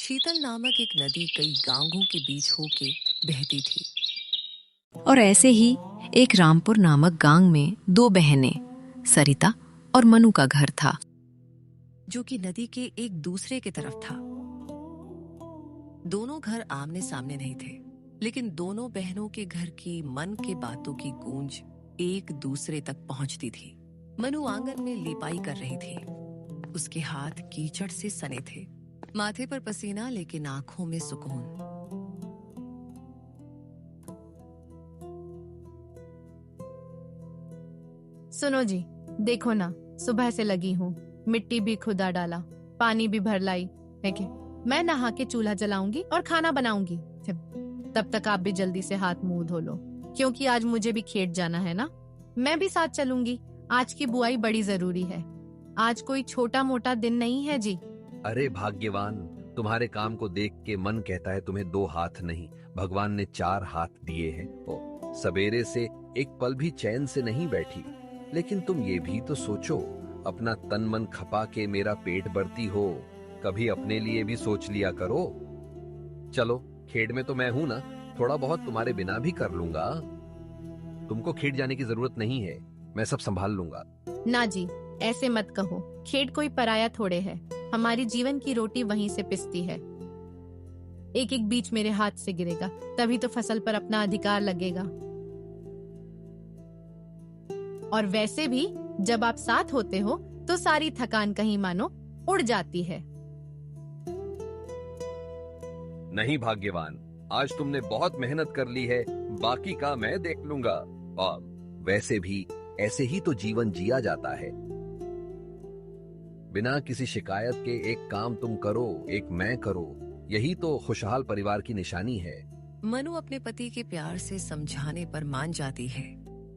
शीतल नामक एक नदी कई गांवों के बीच होके बहती थी। और ऐसे ही एक रामपुर नामक गांव में दो बहनें सरिता और मनु का घर था, जो कि नदी के एक दूसरे की तरफ था। दोनों घर आमने सामने नहीं थे, लेकिन दोनों बहनों के घर की मन के बातों की गूंज एक दूसरे तक पहुंचती थी। मनु आंगन में लिपाई कर रही थी। उसके हाथ कीचड़ से सने थे, माथे पर पसीना, लेकिन आंखों में सुकून। सुनो जी, देखो ना, सुबह से लगी हूँ। मिट्टी भी खुदा डाला, पानी भी भर लाई। मैं नहा के चूल्हा जलाऊंगी और खाना बनाऊंगी। तब तक आप भी जल्दी से हाथ मुंह धो लो, क्योंकि आज मुझे भी खेत जाना है ना। मैं भी साथ चलूंगी। आज की बुआई बड़ी जरूरी है। आज कोई छोटा मोटा दिन नहीं है जी। अरे भाग्यवान, तुम्हारे काम को देख के मन कहता है तुम्हें दो हाथ नहीं, भगवान ने चार हाथ दिए हैं। सवेरे से एक पल भी चैन से नहीं बैठी। लेकिन तुम ये भी तो सोचो, अपना तन मन खपा के मेरा पेट भरती हो, कभी अपने लिए भी सोच लिया करो। चलो, खेत में तो मैं हूं ना, थोड़ा बहुत तुम्हारे बिना भी कर लूंगा। तुमको खेत जाने की जरूरत नहीं है, मैं सब संभाल लूंगा। ना जी, ऐसे मत कहो। खेत कोई पराया थोड़े है। हमारी जीवन की रोटी वहीं से पिसती है। एक एक बीज मेरे हाथ से गिरेगा, तभी तो फसल पर अपना अधिकार लगेगा। और वैसे भी जब आप साथ होते हो तो सारी थकान कहीं मानो उड़ जाती है। नहीं भाग्यवान, आज तुमने बहुत मेहनत कर ली है, बाकी का मैं देख लूंगा। और वैसे भी ऐसे ही तो जीवन जिया जाता है। बिना किसी शिकायत के एक काम तुम करो, एक मैं करो, यही तो खुशहाल परिवार की निशानी है। मनु अपने पति के प्यार से समझाने पर मान जाती है,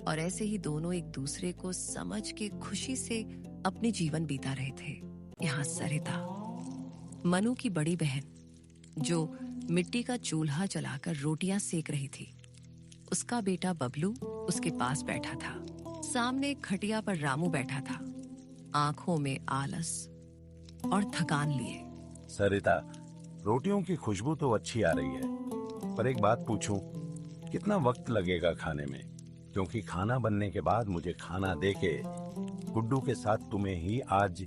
और ऐसे ही दोनों एक दूसरे को समझ के खुशी से अपने जीवन बीता रहे थे। यहाँ सरिता, मनु की बड़ी बहन, जो मिट्टी का चूल्हा जलाकर रोटियां सेक रही थी। उसका बेटा बबलू उसके पास बैठा था। सामने खटिया पर रामू बैठा था, आंखों में आलस और थकान लिए। सरिता, रोटियों की खुशबू तो अच्छी आ रही है, पर एक बात पूछूं, कितना वक्त लगेगा खाने में? क्योंकि खाना बनने के बाद मुझे खाना देके गुड्डू के साथ तुम्हें ही आज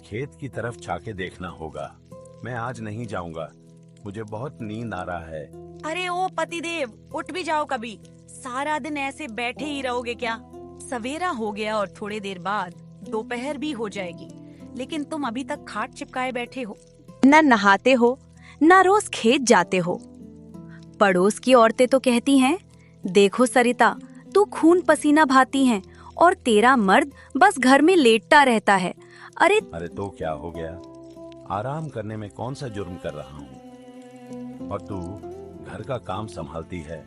खेत की तरफ झाके देखना होगा। मैं आज नहीं जाऊंगा, मुझे बहुत नींद आ रहा है। अरे ओ पतिदेव, उठ भी जाओ कभी। सारा दिन ऐसे बैठे ही रहोगे क्या? सवेरा हो गया और थोड़ी देर बाद दोपहर भी हो जाएगी, लेकिन तुम अभी तक खाट चिपकाए बैठे हो। न नहाते हो, न रोज खेत जाते हो। पड़ोस की औरतें तो कहती हैं, देखो सरिता, तू खून पसीना बहाती है और तेरा मर्द बस घर में लेटता रहता है। अरे तो क्या हो गया? आराम करने में कौन सा जुर्म कर रहा हूँ? और तू घर का काम संभालती है,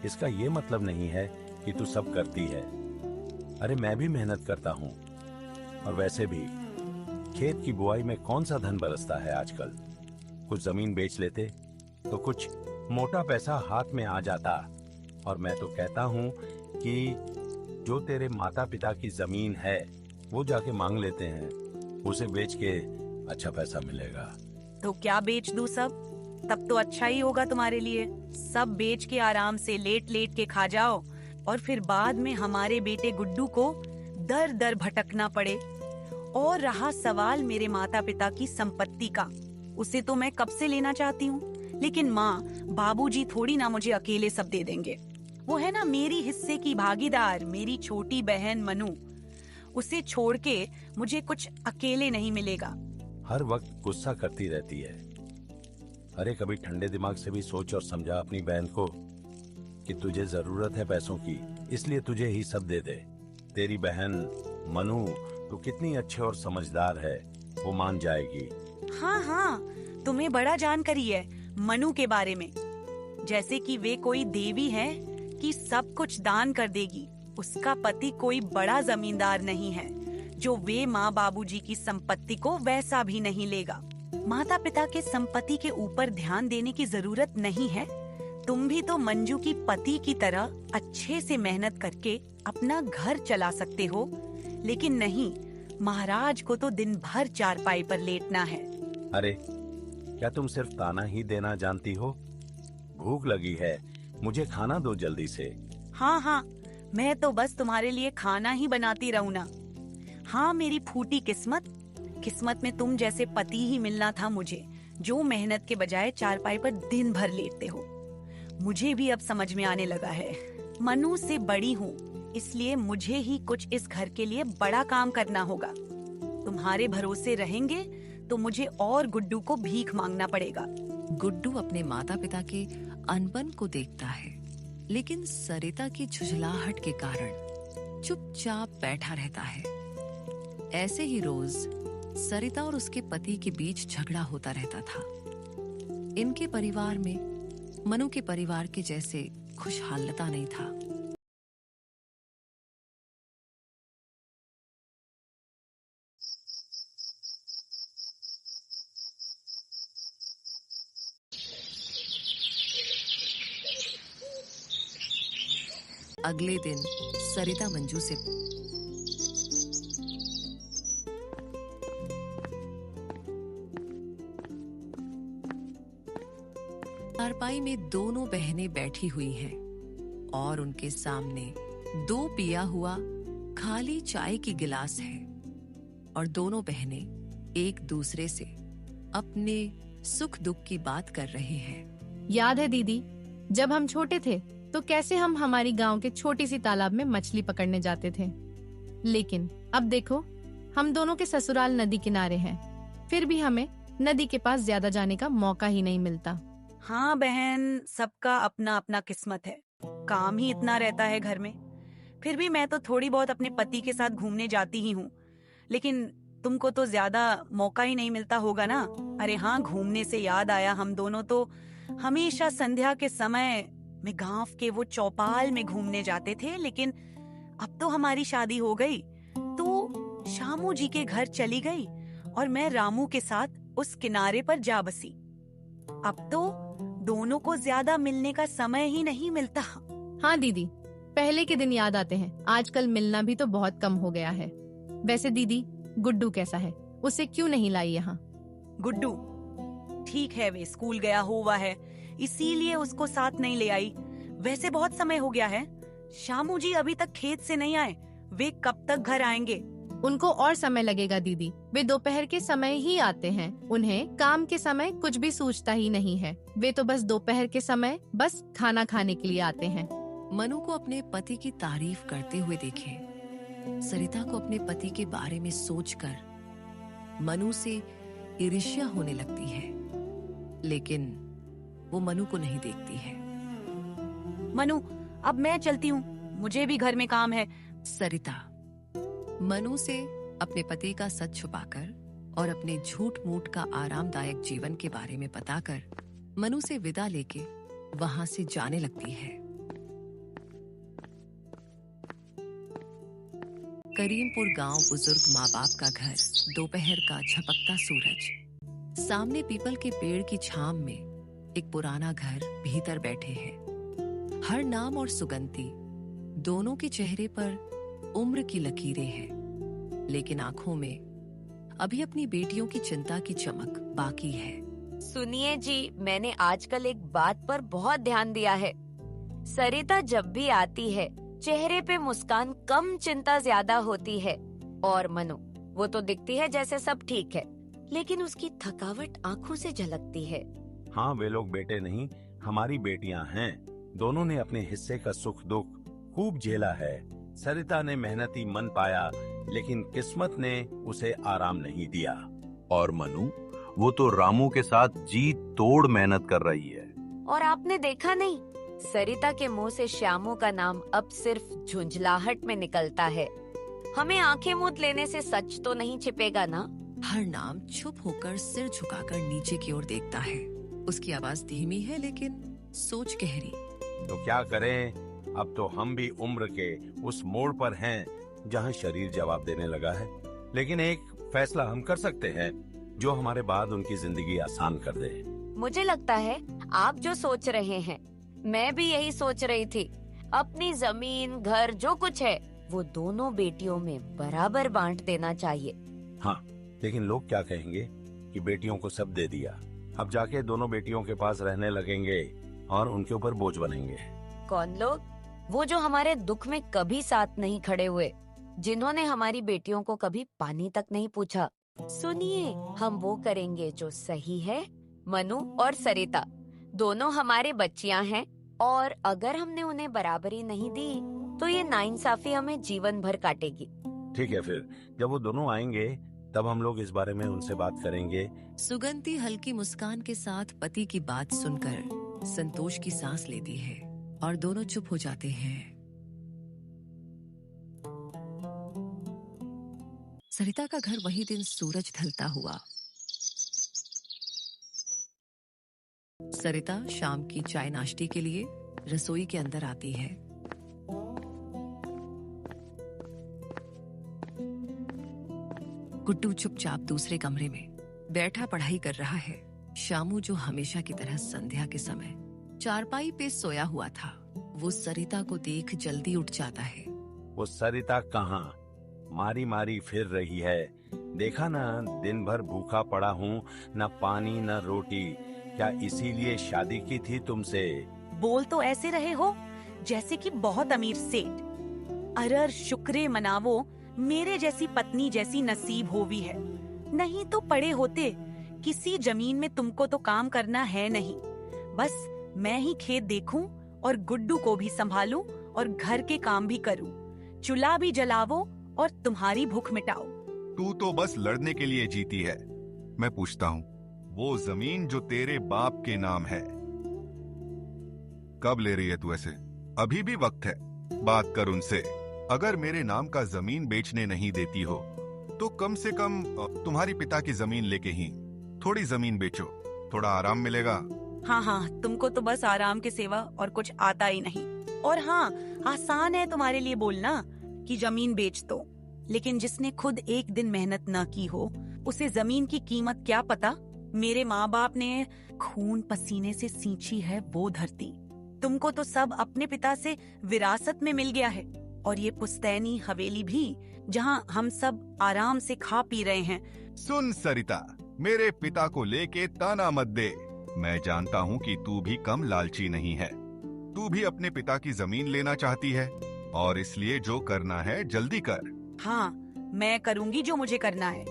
इसका ये मतलब नहीं है कि तू सब करती है। अरे मैं भी मेहनत करता हूँ। और वैसे भी खेत की बुआई में कौन सा धन बरसता है आजकल? कुछ जमीन बेच लेते तो कुछ मोटा पैसा हाथ में आ जाता। और मैं तो कहता हूँ कि जो तेरे माता पिता की जमीन है वो जाके मांग लेते हैं, उसे बेच के अच्छा पैसा मिलेगा। तो क्या बेच दूं सब? तब तो अच्छा ही होगा तुम्हारे लिए। सब बेच के आराम से लेट लेट के खा जाओ, और फिर बाद में हमारे बेटे गुड्डू को दर दर भटकना पड़े। और रहा सवाल मेरे माता पिता की संपत्ति का, उसे तो मैं कब से लेना चाहती हूँ, लेकिन माँ बाबूजी थोड़ी ना मुझे अकेले सब दे देंगे। वो है ना मेरी हिस्से की भागीदार, मेरी छोटी बहन मनु। उसे छोड़ के मुझे कुछ अकेले नहीं मिलेगा। हर वक्त गुस्सा करती रहती है। अरे कभी ठंडे दिमाग से भी सोच और समझा अपनी बहन को कि तुझे जरूरत है पैसों की, इसलिए तुझे ही सब दे दे। तेरी बहन मनु तो कितनी अच्छी और समझदार है, वो मान जाएगी। हाँ हाँ, तुम्हें बड़ा जानकारी है मनु के बारे में, जैसे कि वे कोई देवी है कि सब कुछ दान कर देगी। उसका पति कोई बड़ा जमींदार नहीं है जो वे माँ बाबूजी की संपत्ति को वैसा भी नहीं लेगा। माता पिता के संपत्ति के ऊपर ध्यान देने की जरूरत नहीं है। तुम भी तो मंजू की पति की तरह अच्छे से मेहनत करके अपना घर चला सकते हो, लेकिन नहीं, महाराज को तो दिन भर चारपाई पर लेटना है। अरे क्या तुम सिर्फ ताना ही देना जानती हो? भूख लगी है, मुझे खाना दो जल्दी से। हाँ हाँ, मैं तो बस तुम्हारे लिए खाना ही बनाती रहूं ना। हाँ, मेरी फूटी किस्मत में तुम जैसे पति ही मिलना था मुझे, जो मेहनत के बजाय चारपाई पर दिन भर लेटते हो। मुझे भी अब समझ में आने लगा है, मनु से बड़ी हूँ, इसलिए मुझे ही कुछ इस घर के लिए बड़ा काम करना होगा। तुम्हारे भरोसे रहेंगे तो मुझे और गुड्डू को भीख मांगना पड़ेगा। गुड्डू अपने माता पिता के अनबन को देखता है, लेकिन सरिता की झुझलाहट के कारण चुपचाप बैठा रहता है। ऐसे ही रोज सरिता और उसके पति के बीच झगड़ा होता रहता था। इनके परिवार में मनु के परिवार के जैसे खुशहालता नहीं था। अगले दिन सरिता मंजू से चारपाई में दोनों बहनें बैठी हुई हैं और उनके सामने 2 पिया हुआ खाली चाय की गिलास है और दोनों बहनें एक दूसरे से अपने सुख दुख की बात कर रही हैं। याद है दीदी, जब हम छोटे थे तो कैसे हम हमारी गांव के छोटी सी तालाब में मछली पकड़ने जाते थे। लेकिन अब देखो, हम दोनों के ससुराल नदी किनारे हैं, फिर भी हमें नदी के पास ज्यादा जाने का मौका ही नहीं मिलता। हाँ बहन, सबका अपना अपना किस्मत है, काम ही इतना रहता है घर में। फिर भी मैं तो थोड़ी बहुत अपने पति के साथ घूमने जाती ही हूँ, लेकिन तुमको तो ज्यादा मौका ही नहीं मिलता होगा ना। अरे हाँ, घूमने से याद आया, हम दोनों तो हमेशा संध्या के समय में गांव के वो चौपाल में घूमने जाते थे, लेकिन अब तो हमारी शादी हो गई तो शामू जी के घर चली गई और मैं रामू के साथ उस किनारे पर जा बसी। अब तो दोनों को ज्यादा मिलने का समय ही नहीं मिलता। हाँ दीदी, पहले के दिन याद आते हैं। आजकल मिलना भी तो बहुत कम हो गया है। वैसे दीदी, गुड्डू कैसा है? उसे क्यों नहीं लाई यहाँ? गुड्डू ठीक है, वे स्कूल गया हुआ है, इसीलिए उसको साथ नहीं ले आई। वैसे बहुत समय हो गया है, शामू जी अभी तक खेत से नहीं आए, वे कब तक घर आएंगे? उनको और समय लगेगा दीदी, वे दोपहर के समय ही आते हैं। उन्हें काम के समय कुछ भी सूझता ही नहीं है। वे तो बस दोपहर के समय बस खाना खाने के लिए आते हैं। मनु को अपने पति की तारीफ करते हुए देखे सरिता को अपने पति के बारे में सोचकर मनु से ईर्ष्या होने लगती है, लेकिन वो मनु को नहीं देखती है। मनु, अब मैं चलती हूँ, मुझे भी घर में काम है। सरिता मनु से अपने पति का सच छुपाकर और अपने झूठ मूठ का आरामदायक जीवन के बारे में बताकर मनु से विदा लेके वहां से जाने लगती है। करीमपुर गांव, बुजुर्ग माँ बाप का घर, दोपहर का झपकता सूरज, सामने पीपल के पेड़ की छांव में एक पुराना घर भीतर बैठे हैं। हर नाम और सुगंधी दोनों के चेहरे पर उम्र की लकीरें हैं, लेकिन आंखों में अभी अपनी बेटियों की चिंता की चमक बाकी है। सुनिए जी, मैंने आजकल एक बात पर बहुत ध्यान दिया है। सरिता जब भी आती है, चेहरे पे मुस्कान कम, चिंता ज्यादा होती है। और मनु, वो तो दिखती है जैसे सब ठीक है, लेकिन उसकी थकावट आंखों से झलकती है। हाँ, वे लोग बेटे नहीं, हमारी बेटियां हैं। दोनों ने अपने हिस्से का सुख दुख खूब झेला है। सरिता ने मेहनती मन पाया, लेकिन किस्मत ने उसे आराम नहीं दिया। और मनु, वो तो रामू के साथ जी तोड़ मेहनत कर रही है। और आपने देखा नहीं, सरिता के मुंह से श्यामू का नाम अब सिर्फ झुंझलाहट में निकलता है। हमें आंखें मूंद लेने से सच तो नहीं छिपेगा ना? हर नाम चुप होकर सिर झुकाकर नीचे की ओर देखता है। उसकी आवाज धीमी है, लेकिन सोच गहरी। तो क्या करें, अब तो हम भी उम्र के उस मोड़ पर हैं जहां शरीर जवाब देने लगा है। लेकिन एक फैसला हम कर सकते हैं जो हमारे बाद उनकी जिंदगी आसान कर दे। मुझे लगता है आप जो सोच रहे हैं, मैं भी यही सोच रही थी। अपनी जमीन, घर, जो कुछ है वो दोनों बेटियों में बराबर बांट देना चाहिए। हाँ, लेकिन लोग क्या कहेंगे कि बेटियों को सब दे दिया, अब जाके दोनों बेटियों के पास रहने लगेंगे और उनके ऊपर बोझ बनेंगे। कौन लोग? वो जो हमारे दुख में कभी साथ नहीं खड़े हुए, जिन्होंने हमारी बेटियों को कभी पानी तक नहीं पूछा। सुनिए, हम वो करेंगे जो सही है। मनु और सरिता दोनों हमारे बच्चियां हैं, और अगर हमने उन्हें बराबरी नहीं दी तो ये नाइंसाफी हमें जीवन भर काटेगी। ठीक है, फिर जब वो दोनों आएंगे तब हम लोग इस बारे में उनसे बात करेंगे। सुगंधी हल्की मुस्कान के साथ पति की बात सुनकर संतोष की सांस लेती है और दोनों चुप हो जाते हैं। सरिता का घर वही दिन सूरज ढलता हुआ। सरिता शाम की चाय नाश्ते के लिए रसोई के अंदर आती है। गुड्डू चुपचाप दूसरे कमरे में बैठा पढ़ाई कर रहा है। शामू, जो हमेशा की तरह संध्या के समय चारपाई पे सोया हुआ था, वो सरिता को देख जल्दी उठ जाता है। वो सरिता कहाँ? मारी मारी फिर रही है। देखा ना, दिन भर भूखा पड़ा हूँ, न पानी न रोटी। क्या इसीलिए शादी की थी तुमसे? बोल तो ऐसे रहे हो जैसे कि बहुत अमीर सेठ। अरर शुक्रे मनावो, मेरे जैसी पत्नी जैसी नसीब होवी है। नहीं तो पड़े होते किसी जमीन में। तुमको तो काम करना है नहीं, बस मैं ही खेत देखूं और गुड्डू को भी संभालूं और घर के काम भी करूं, चूल्हा भी जलावो और तुम्हारी भूख मिटाओ। तू तो बस लड़ने के लिए जीती है। मैं पूछता हूँ, वो जमीन जो तेरे बाप के नाम है, कब ले रही है तू ऐसे? अभी भी वक्त है, बात कर उनसे। अगर मेरे नाम का जमीन बेचने नहीं देती हो तो कम से कम तुम्हारी पिता की जमीन लेके ही थोड़ी जमीन बेचो, थोड़ा आराम मिलेगा। हाँ, तुमको तो बस आराम के सिवा और कुछ आता ही नहीं। और हाँ, आसान है तुम्हारे लिए बोलना कि जमीन बेच दो, लेकिन जिसने खुद एक दिन मेहनत न की हो उसे जमीन की कीमत क्या पता। मेरे माँ बाप ने खून पसीने से सींची है वो धरती। तुमको तो सब अपने पिता से विरासत में मिल गया है, और ये पुश्तैनी हवेली भी, जहाँ हम सब आराम से खा पी रहे हैं। सुन सरिता, मेरे पिता को लेके ताना मत दे। मैं जानता हूँ कि तू भी कम लालची नहीं है। तू भी अपने पिता की जमीन लेना चाहती है, और इसलिए जो करना है जल्दी कर। हाँ, मैं करूँगी जो मुझे करना है।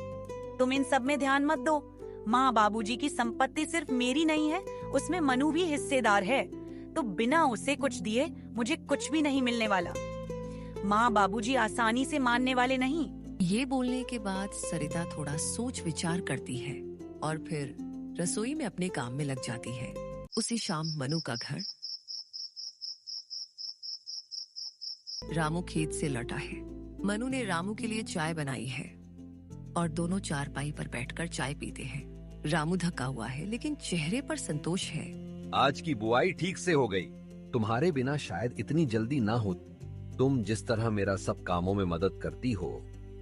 तुम इन सब में ध्यान मत दो। माँ बाबूजी की संपत्ति सिर्फ मेरी नहीं है, उसमें मनु भी हिस्सेदार है। तो बिना उसे कुछ दिए मुझे कुछ भी नहीं मिलने वाला। माँ बाबूजी आसानी से मानने वाले नहीं। ये बोलने के बाद सरिता थोड़ा सोच विचार करती है और फिर रसोई में अपने काम में लग जाती है। उसी शाम मनु का घर। रामू खेत से लौटा है। मनु ने रामू के लिए चाय बनाई है और दोनों चारपाई पर बैठकर चाय पीते हैं। रामू थका हुआ है, लेकिन चेहरे पर संतोष है। आज की बुआई ठीक से हो गई। तुम्हारे बिना शायद इतनी जल्दी ना होती। तुम जिस तरह मेरा सब कामों में मदद करती हो,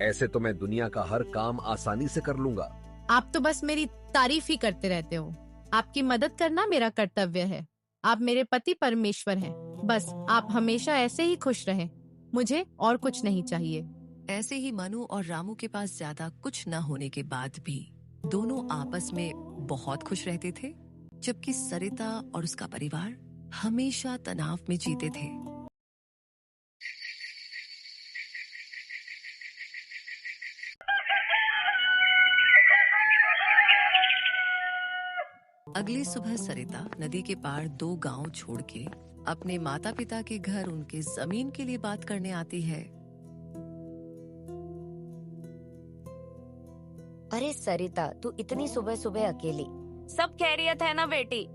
ऐसे तो मैं दुनिया का हर काम आसानी से कर लूंगा। आप तो बस मेरी तारीफ ही करते रहते हो। आपकी मदद करना मेरा कर्तव्य है। आप मेरे पति परमेश्वर हैं। बस आप हमेशा ऐसे ही खुश रहें। मुझे और कुछ नहीं चाहिए। ऐसे ही मनु और रामू के पास ज्यादा कुछ न होने के बाद भी दोनों आपस में बहुत खुश रहते थे, जबकि सरिता और उसका परिवार हमेशा तनाव में जीते थे। अगली सुबह सरिता नदी के पार 2 गांव छोड़ के अपने माता पिता के घर उनके जमीन के लिए बात करने आती है। अरे सरिता, तू इतनी सुबह सुबह अकेली? सब खैरियत है ना बेटी?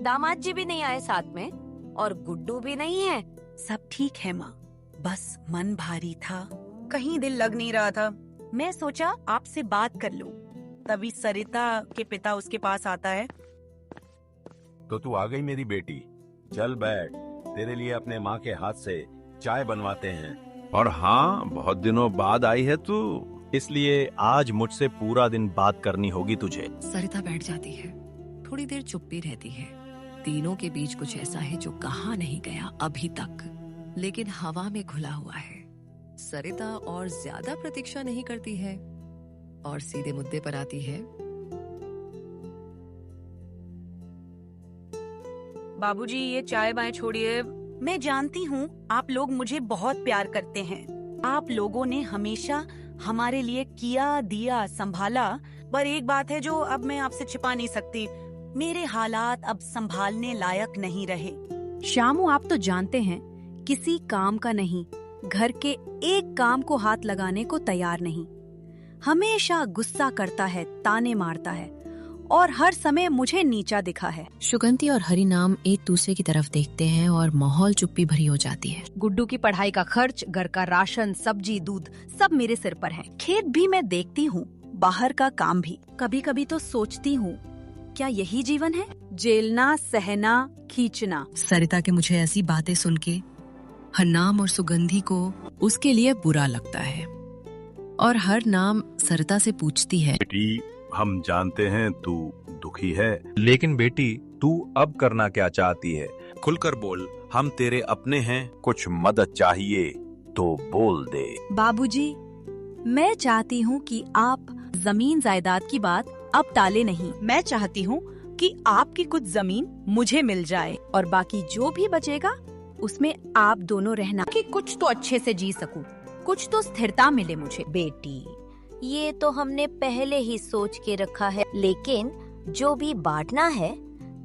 दामाद जी भी नहीं आए साथ में, और गुड्डू भी नहीं है? सब ठीक है माँ, बस मन भारी था, कहीं दिल लग नहीं रहा था। मैं सोचा आपसे बात कर लूं। तभी सरिता के पिता उसके पास आता है। तो तू आ गई मेरी बेटी, चल बैठ, तेरे लिए अपने माँ के हाथ से चाय बनवाते हैं। और हाँ, बहुत दिनों बाद आई है तू, इसलिए आज मुझसे पूरा दिन बात करनी होगी तुझे। सरिता बैठ जाती है। थोड़ी देर चुप्पी रहती है। तीनों के बीच कुछ ऐसा है जो कहा नहीं गया अभी तक, लेकिन हवा में घुला हुआ है। सरिता और ज्यादा प्रतीक्षा नहीं करती है और सीधे मुद्दे पर आती है। बाबूजी ये चाय बाय छोड़िए। मैं जानती हूँ आप लोग मुझे बहुत प्यार करते हैं। आप लोगों ने हमेशा हमारे लिए किया, दिया, संभाला। पर एक बात है जो अब मैं आपसे छिपा नहीं सकती, मेरे हालात अब संभालने लायक नहीं रहे। श्यामू, आप तो जानते हैं किसी काम का नहीं, घर के एक काम को हाथ लगाने को तैयार नहीं। हमेशा गुस्सा करता है, ताने मारता है और हर समय मुझे नीचा दिखा है। सुगंधी और हरिनाम एक दूसरे की तरफ देखते हैं और माहौल चुप्पी भरी हो जाती है। गुड्डू की पढ़ाई का खर्च, घर का राशन, सब्जी, दूध सब मेरे सिर पर है। खेत भी मैं देखती हूँ, बाहर का काम भी। कभी कभी तो सोचती हूँ, क्या यही जीवन है? जेलना, सहना, खींचना। सरिता के मुझे ऐसी बातें सुन के हरनाम और सुगंधी को उसके लिए बुरा लगता है और हरनाम सरिता से पूछती है, बेटी, हम जानते हैं तू दुखी है, लेकिन बेटी तू अब करना क्या चाहती है? खुलकर बोल, हम तेरे अपने हैं। कुछ मदद चाहिए तो बोल दे। बाबूजी, मैं चाहती हूँ कि आप जमीन जायदाद की बात अब टाले नहीं। मैं चाहती हूँ कि आपकी कुछ जमीन मुझे मिल जाए और बाकी जो भी बचेगा उसमें आप दोनों रहना, कि कुछ तो अच्छे से जी सकूं, कुछ तो स्थिरता मिले मुझे। बेटी, ये तो हमने पहले ही सोच के रखा है, लेकिन जो भी बांटना है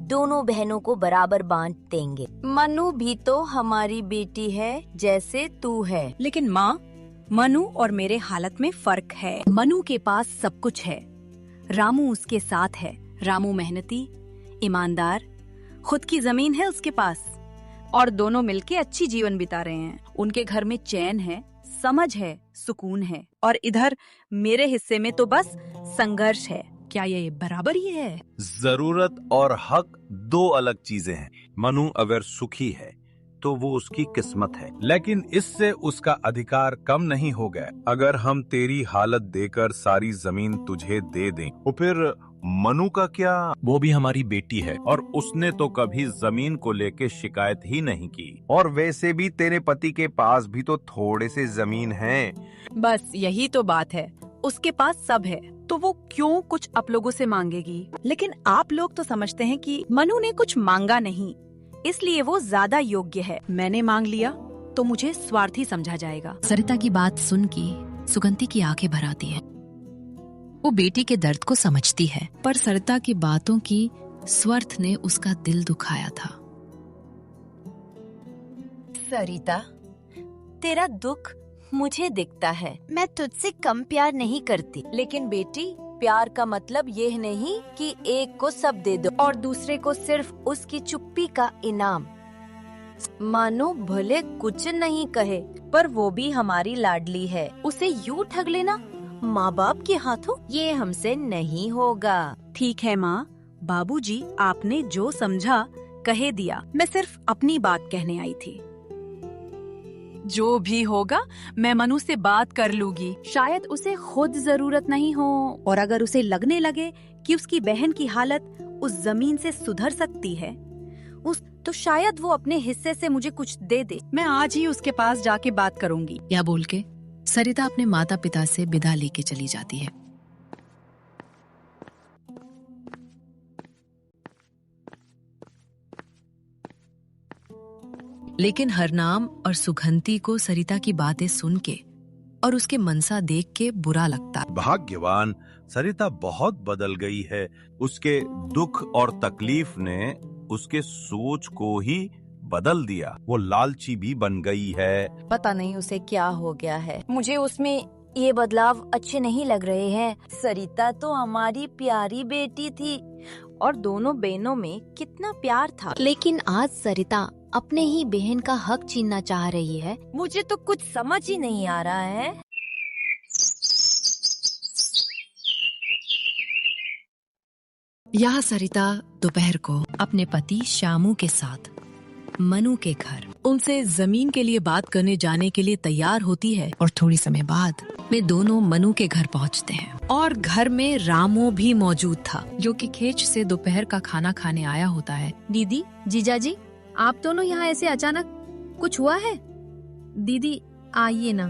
दोनों बहनों को बराबर बांट देंगे। मनु भी तो हमारी बेटी है जैसे तू है। लेकिन माँ, मनु और मेरे हालत में फर्क है। मनु के पास सब कुछ है, रामू उसके साथ है। रामू मेहनती, ईमानदार, खुद की जमीन है उसके पास और दोनों मिलके अच्छी जीवन बिता रहे हैं। उनके घर में चैन है, समझ है, सुकून है और इधर मेरे हिस्से में तो बस संघर्ष है। क्या ये बराबर ही है? जरूरत और हक दो अलग चीजें हैं। मनु अगर सुखी है तो वो उसकी किस्मत है, लेकिन इससे उसका अधिकार कम नहीं हो गया। अगर हम तेरी हालत देकर सारी जमीन तुझे दे दें तो फिर मनु का क्या? वो भी हमारी बेटी है और उसने तो कभी जमीन को लेके शिकायत ही नहीं की। और वैसे भी तेरे पति के पास भी तो थोड़े से जमीन है। बस यही तो बात है, उसके पास सब है तो वो क्यों कुछ आप लोगों से मांगेगी? लेकिन आप लोग तो समझते हैं कि मनु ने कुछ मांगा नहीं, इसलिए वो ज्यादा योग्य है। मैंने मांग लिया तो मुझे स्वार्थी समझा जाएगा। सरिता की बात सुन के सुगंधी की आंखें भर आती हैं। वो बेटी के दर्द को समझती है, पर सरिता की बातों की स्वार्थ ने उसका दिल दुखाया था। सरिता, तेरा दुख मुझे दिखता है। मैं तुझसे कम प्यार नहीं करती, लेकिन बेटी, प्यार का मतलब यह नहीं कि एक को सब दे दो और दूसरे को सिर्फ उसकी चुप्पी का इनाम। मानो भले कुछ नहीं कहे, पर वो भी हमारी लाडली है। उसे यूं ठग लेना माँ बाप के हाथों, ये हमसे नहीं होगा। ठीक है माँ, बाबूजी आपने जो समझा कहे दिया। मैं सिर्फ अपनी बात कहने आई थी। जो भी होगा मैं मनु से बात कर लूंगी। शायद उसे खुद जरूरत नहीं हो, और अगर उसे लगने लगे कि उसकी बहन की हालत उस जमीन से सुधर सकती है तो शायद वो अपने हिस्से से मुझे कुछ दे दे। मैं आज ही उसके पास जाके बात करूंगी। या बोल के सरिता अपने माता पिता से विदा लेके चली जाती है। लेकिन हरनाम और सुगंधी को सरिता की बातें सुन के और उसके मनसा देख के बुरा लगता। भाग्यवान, सरिता बहुत बदल गई है। उसके दुख और तकलीफ ने उसके सोच को ही बदल दिया। वो लालची भी बन गई है। पता नहीं उसे क्या हो गया है। मुझे उसमें ये बदलाव अच्छे नहीं लग रहे हैं। सरिता तो हमारी प्यारी बेटी थी और दोनों बहनों में कितना प्यार था, लेकिन आज सरिता अपने ही बहन का हक छीनना चाह रही है। मुझे तो कुछ समझ ही नहीं आ रहा है। यहाँ सरिता दोपहर को अपने पति श्यामू के साथ मनु के घर उनसे जमीन के लिए बात करने जाने के लिए तैयार होती है और थोड़ी समय बाद वे दोनों मनु के घर पहुँचते हैं और घर में रामू भी मौजूद था, जो कि खेत से दोपहर का खाना खाने आया होता है। दीदी, जीजाजी, आप दोनों यहाँ ऐसे अचानक, कुछ हुआ है? दीदी आइए ना,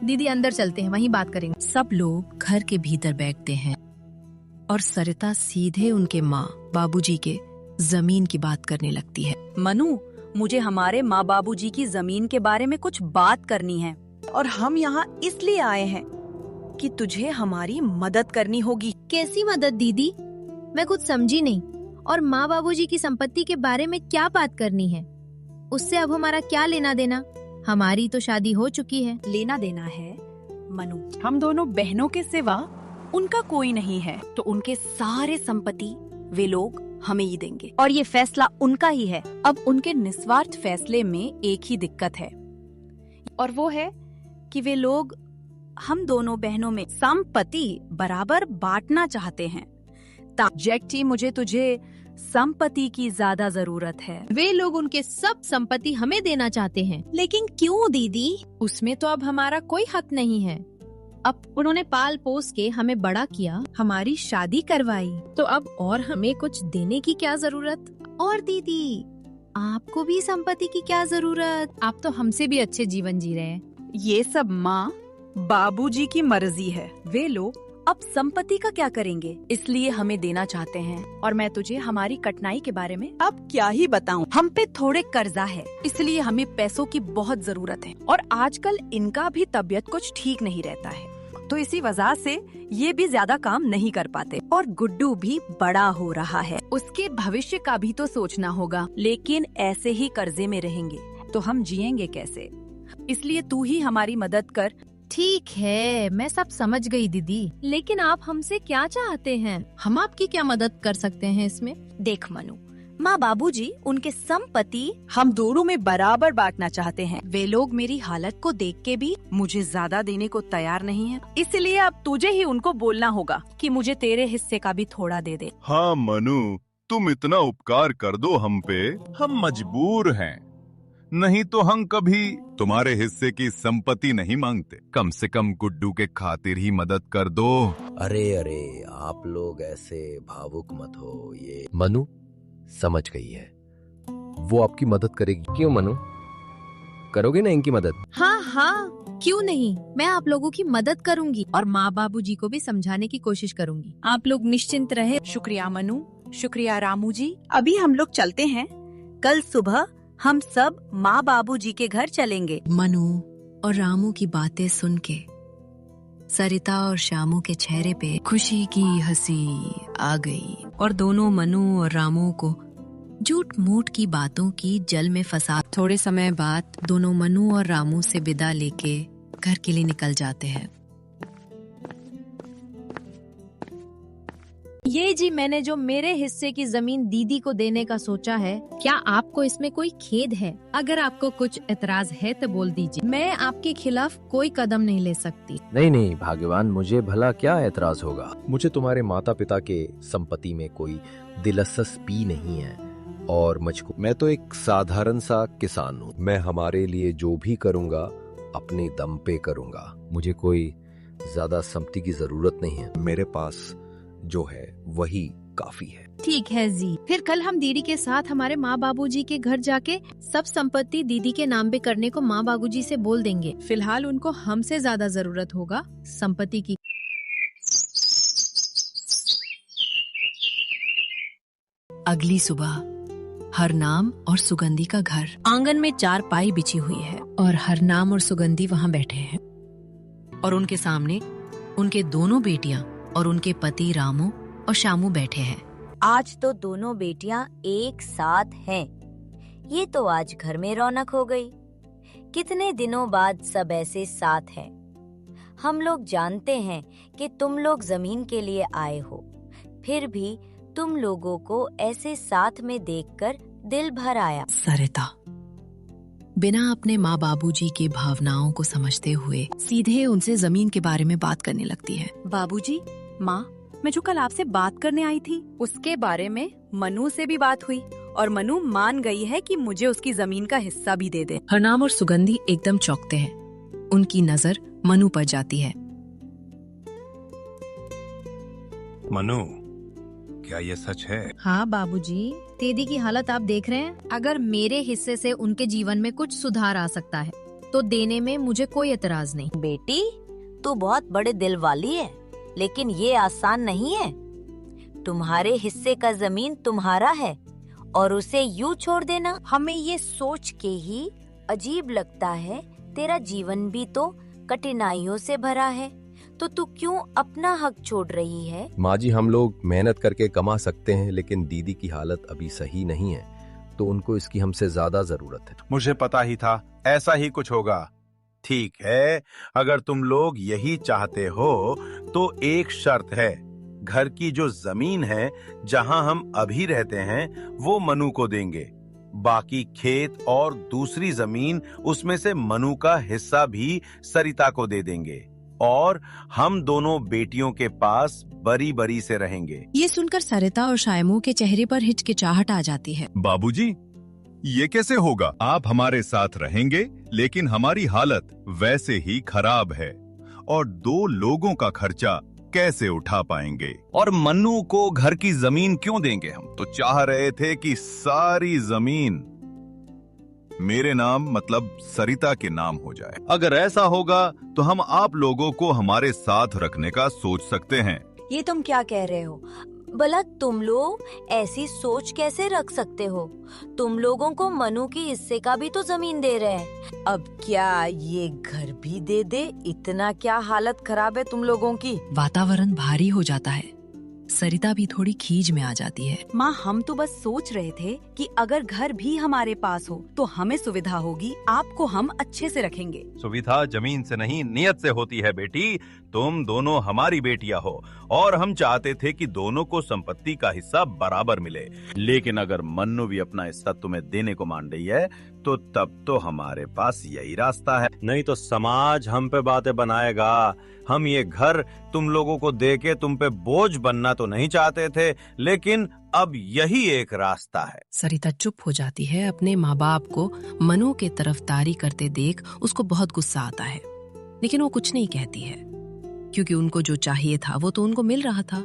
दीदी अंदर चलते हैं, वहीं बात करेंगे। सब लोग घर के भीतर बैठते हैं और सरिता सीधे उनके माँ बाबूजी के जमीन की बात करने लगती है। मनु, मुझे हमारे माँ बाबूजी की जमीन के बारे में कुछ बात करनी है। और हम यहाँ इसलिए आए हैं कि तुझे हमारी मदद करनी होगी। कैसी मदद दीदी? मैं कुछ समझी नहीं। और माँ बाबूजी की संपत्ति के बारे में क्या बात करनी है? उससे अब हमारा क्या लेना देना? हमारी तो शादी हो चुकी है। लेना देना है मनु, हम दोनों बहनों के सिवा उनका कोई नहीं है, तो उनके सारे संपत्ति वे लोग हमें ही देंगे और ये फैसला उनका ही है। अब उनके निस्वार्थ फैसले में एक ही दिक्कत है, और वो है कि वे लोग हम दोनों बहनों में संपत्ति बराबर बांटना चाहते हैं। जेक्टी, मुझे तुझे संपत्ति की ज्यादा जरूरत है। वे लोग उनके सब संपत्ति हमें देना चाहते हैं। लेकिन क्यों दीदी? उसमें तो अब हमारा कोई हक नहीं है। अब उन्होंने पाल पोस के हमें बड़ा किया, हमारी शादी करवाई, तो अब और हमें कुछ देने की क्या जरूरत? और दीदी, आपको भी संपत्ति की क्या जरूरत? आप तो हमसे भी अच्छे जीवन जी रहे हैं। ये सब माँ बाबूजी की मर्जी है। वे लोग अब संपत्ति का क्या करेंगे, इसलिए हमें देना चाहते हैं। और मैं तुझे हमारी कठिनाई के बारे में अब क्या ही बताऊं। हम पे थोड़े कर्जा है, इसलिए हमें पैसों की बहुत जरूरत है। और आजकल इनका भी तबीयत कुछ ठीक नहीं रहता है, तो इसी वजह से ये भी ज्यादा काम नहीं कर पाते। और गुड्डू भी बड़ा हो रहा है, उसके भविष्य का भी तो सोचना होगा। लेकिन ऐसे ही कर्जे में रहेंगे तो हम जिएंगे कैसे? इसलिए तू ही हमारी मदद कर। ठीक है, मैं सब समझ गई दीदी, लेकिन आप हमसे क्या चाहते हैं? हम आपकी क्या मदद कर सकते हैं इसमें? देख मनु, माँ बाबूजी उनके संपत्ति हम दोनों में बराबर बांटना चाहते हैं। वे लोग मेरी हालत को देख के भी मुझे ज्यादा देने को तैयार नहीं है, इसलिए अब तुझे ही उनको बोलना होगा कि मुझे तेरे हिस्से का भी थोड़ा दे दे। हाँ मनु, तुम इतना उपकार कर दो हम पे, हम मजबूर हैं। नहीं तो हम कभी तुम्हारे हिस्से की संपत्ति नहीं मांगते। कम से कम गुड्डू के खातिर ही मदद कर दो। अरे अरे, आप लोग ऐसे भावुक मत हो। ये मनु समझ गई है, वो आपकी मदद करेगी। क्यों मनु, करोगे ना इनकी मदद? हाँ हाँ, क्यों नहीं, मैं आप लोगों की मदद करूंगी और माँ बाबूजी को भी समझाने की कोशिश करूंगी। आप लोग निश्चिंत रहे। शुक्रिया मनु, शुक्रिया रामू जी। अभी हम लोग चलते हैं। कल सुबह हम सब माँ बाबूजी के घर चलेंगे। मनु और रामू की बातें सुन के सरिता और श्यामू के चेहरे पे खुशी की हंसी आ गई, और दोनों मनु और रामू को झूठ मूठ की बातों की जल में फंसा। थोड़े समय बाद दोनों मनु और रामू से विदा लेके घर के लिए निकल जाते हैं। ये जी, मैंने जो मेरे हिस्से की जमीन दीदी को देने का सोचा है, क्या आपको इसमें कोई खेद है? अगर आपको कुछ एतराज है तो बोल दीजिए, मैं आपके खिलाफ कोई कदम नहीं ले सकती। नहीं नहीं भाग्यवान, मुझे भला क्या एतराज होगा। मुझे तुम्हारे माता पिता के संपत्ति में कोई दिलचस्पी नहीं है, और मुझको, मैं तो एक साधारण सा किसान हूँ। मैं हमारे लिए जो भी करूँगा अपने दम पे करूँगा। मुझे कोई ज्यादा संपत्ति की जरूरत नहीं है। मेरे पास जो है वही काफी है। ठीक है जी, फिर कल हम दीदी के साथ हमारे माँ बाबूजी के घर जाके सब संपत्ति दीदी के नाम पे करने को माँ बाबूजी से बोल देंगे। फिलहाल उनको हमसे ज्यादा जरूरत होगा संपत्ति की। अगली सुबह हरनाम और सुगंधी का घर। आंगन में चारपाई बिछी हुई है और हरनाम और सुगंधी वहाँ बैठे हैं, और उनके सामने उनके दोनों बेटियां और उनके पति रामू और श्यामू बैठे हैं। आज तो दोनों बेटियां एक साथ हैं। ये तो आज घर में रौनक हो गई। कितने दिनों बाद सब ऐसे साथ हैं। हम लोग जानते हैं कि तुम लोग जमीन के लिए आए हो, फिर भी तुम लोगों को ऐसे साथ में देखकर दिल भर आया। सरिता बिना अपने माँ बाबूजी की भावनाओं को समझते हुए सीधे उनसे जमीन के बारे में बात करने लगती है। बाबूजी, माँ, मैं जो कल आपसे बात करने आई थी उसके बारे में मनु से भी बात हुई, और मनु मान गई है कि मुझे उसकी जमीन का हिस्सा भी दे दे। हरनाम और सुगंधी एकदम चौंकते हैं। उनकी नजर मनु पर जाती है। मनु, क्या ये सच है? हाँ बाबूजी, दीदी की हालत आप देख रहे हैं। अगर मेरे हिस्से से उनके जीवन में कुछ सुधार आ सकता है तो देने में मुझे कोई एतराज नहीं। बेटी, तू बहुत बड़े दिल वाली है, लेकिन ये आसान नहीं है। तुम्हारे हिस्से का जमीन तुम्हारा है और उसे यूं छोड़ देना। हमें ये सोच के ही अजीब लगता है, तेरा जीवन भी तो कठिनाइयों से भरा है, तो तू क्यों अपना हक छोड़ रही है? माँ जी, हम लोग मेहनत करके कमा सकते हैं, लेकिन दीदी की हालत अभी सही नहीं है, तो उनको इसकी हमसे ज्यादा जरूरत है। मुझे पता ही था ऐसा ही कुछ होगा। ठीक है, अगर तुम लोग यही चाहते हो तो एक शर्त है, घर की जो जमीन है जहां हम अभी रहते हैं वो मनु को देंगे। बाकी खेत और दूसरी जमीन, उसमें से मनु का हिस्सा भी सरिता को दे देंगे और हम दोनों बेटियों के पास बरी बरी से रहेंगे। ये सुनकर सरिता और शायमू के चेहरे पर हिचकिचाहट आ जाती है। बाबूजी, ये कैसे होगा? आप हमारे साथ रहेंगे, लेकिन हमारी हालत वैसे ही खराब है और 2 लोगों का खर्चा कैसे उठा पाएंगे? और मन्नू को घर की जमीन क्यों देंगे? हम तो चाह रहे थे कि सारी जमीन मेरे नाम मतलब सरिता के नाम हो जाए। अगर ऐसा होगा तो हम आप लोगों को हमारे साथ रखने का सोच सकते हैं। ये तुम क्या कह रहे हो? भला तुम लोग ऐसी सोच कैसे रख सकते हो? तुम लोगों को मनु के हिस्से का भी तो जमीन दे रहे हैं। अब क्या ये घर भी दे दे? इतना क्या हालत खराब है तुम लोगों की? वातावरण भारी हो जाता है। सरिता भी थोड़ी खीज में आ जाती है। माँ, हम तो बस सोच रहे थे कि अगर घर भी हमारे पास हो तो हमें सुविधा होगी, आपको हम अच्छे से रखेंगे। सुविधा जमीन से नहीं, नियत से होती है बेटी। तुम दोनों हमारी बेटियां हो और हम चाहते थे कि दोनों को संपत्ति का हिस्सा बराबर मिले। लेकिन अगर मन्नू भी अपना हिस्सा तुम्हें देने को मान रही है तो तब तो हमारे पास यही रास्ता है। नहीं तो समाज हम पे बातें बनाएगा। हम ये घर तुम लोगों को देके तुम पे बोझ बनना तो नहीं चाहते थे, लेकिन अब यही एक रास्ता है। सरिता चुप हो जाती है। अपने माँ बाप को मनु के तरफदारी करते देख उसको बहुत गुस्सा आता है, लेकिन वो कुछ नहीं कहती है, क्योंकि उनको जो चाहिए था वो तो उनको मिल रहा था।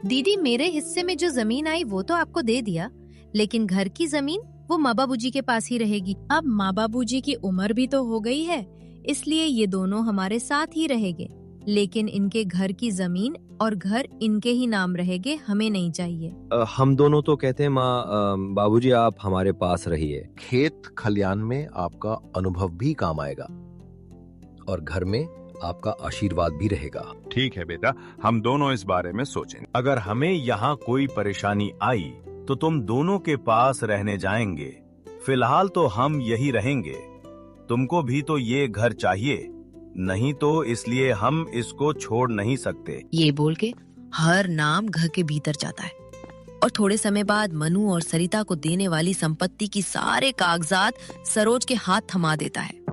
दीदी, मेरे हिस्से में जो जमीन आई वो तो आपको दे दिया, लेकिन घर की जमीन वो माँ बाबूजी के पास ही रहेगी। अब माँ बाबूजी की उम्र भी तो हो गई है, इसलिए ये दोनों हमारे साथ ही रहेंगे, लेकिन इनके घर की जमीन और घर इनके ही नाम रहेंगे, हमें नहीं चाहिए। हम दोनों तो कहते हैं माँ, बाबूजी आप हमारे पास रहिए। खेत खलियान में आपका अनुभव भी काम आएगा और घर में आपका आशीर्वाद भी रहेगा। ठीक है बेटा, हम दोनों इस बारे में सोचेंगे। अगर हमें यहाँ कोई परेशानी आई तो तुम दोनों के पास रहने जाएंगे। फिलहाल तो हम यही रहेंगे। तुमको भी तो ये घर चाहिए, नहीं तो इसलिए हम इसको छोड़ नहीं सकते। ये बोल के हर नाम घर के भीतर जाता है और थोड़े समय बाद मनु और सरिता को देने वाली संपत्ति की सारे कागजात सरोज के हाथ थमा देता है।